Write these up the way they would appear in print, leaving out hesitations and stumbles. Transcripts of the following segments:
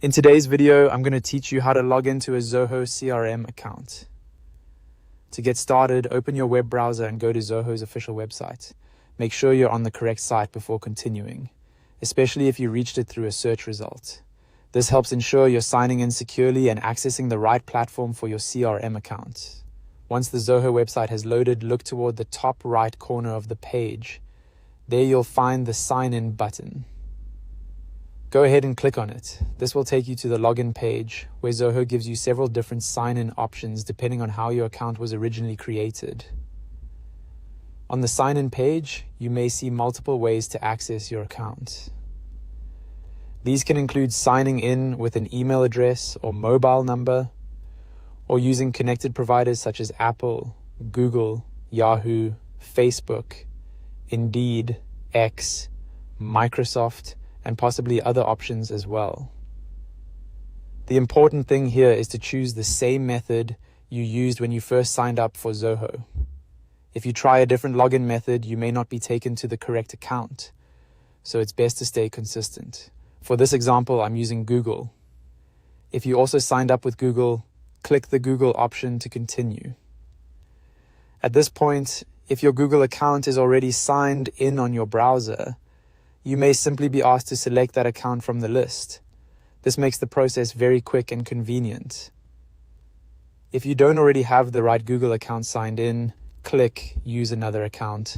In today's video, I'm going to teach you how to log into a Zoho CRM account. To get started, open your web browser and go to Zoho's official website. Make sure you're on the correct site before continuing, especially if you reached it through a search result. This helps ensure you're signing in securely and accessing the right platform for your CRM account. Once the Zoho website has loaded, look toward the top right corner of the page. There you'll find the Sign In button. Go ahead and click on it. This will take you to the login page, where Zoho gives you several different sign-in options depending on how your account was originally created. On the sign-in page, you may see multiple ways to access your account. These can include signing in with an email address or mobile number, or using connected providers such as Apple, Google, Yahoo, Facebook, Indeed, X, Microsoft, and possibly other options as well. The important thing here is to choose the same method you used when you first signed up for Zoho. If you try a different login method, you may not be taken to the correct account, so it's best to stay consistent. For this example, I'm using Google. If you also signed up with Google, click the Google option to continue. At this point, if your Google account is already signed in on your browser, you may simply be asked to select that account from the list. This makes the process very quick and convenient. If you don't already have the right Google account signed in, click Use Another Account.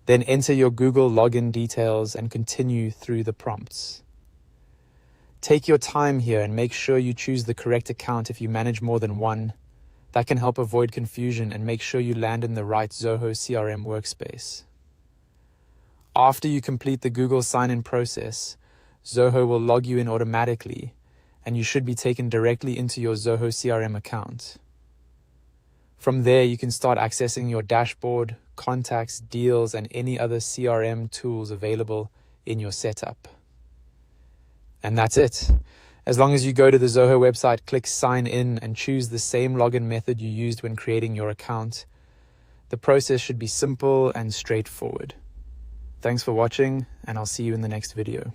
Then enter your Google login details and continue through the prompts. Take your time here and make sure you choose the correct account if you manage more than one. That can help avoid confusion and make sure you land in the right Zoho CRM workspace. After you complete the Google sign-in process, Zoho will log you in automatically, and you should be taken directly into your Zoho CRM account. From there, you can start accessing your dashboard, contacts, deals, and any other CRM tools available in your setup. And that's it. As long as you go to the Zoho website, click Sign In, and choose the same login method you used when creating your account, the process should be simple and straightforward. Thanks for watching, and I'll see you in the next video.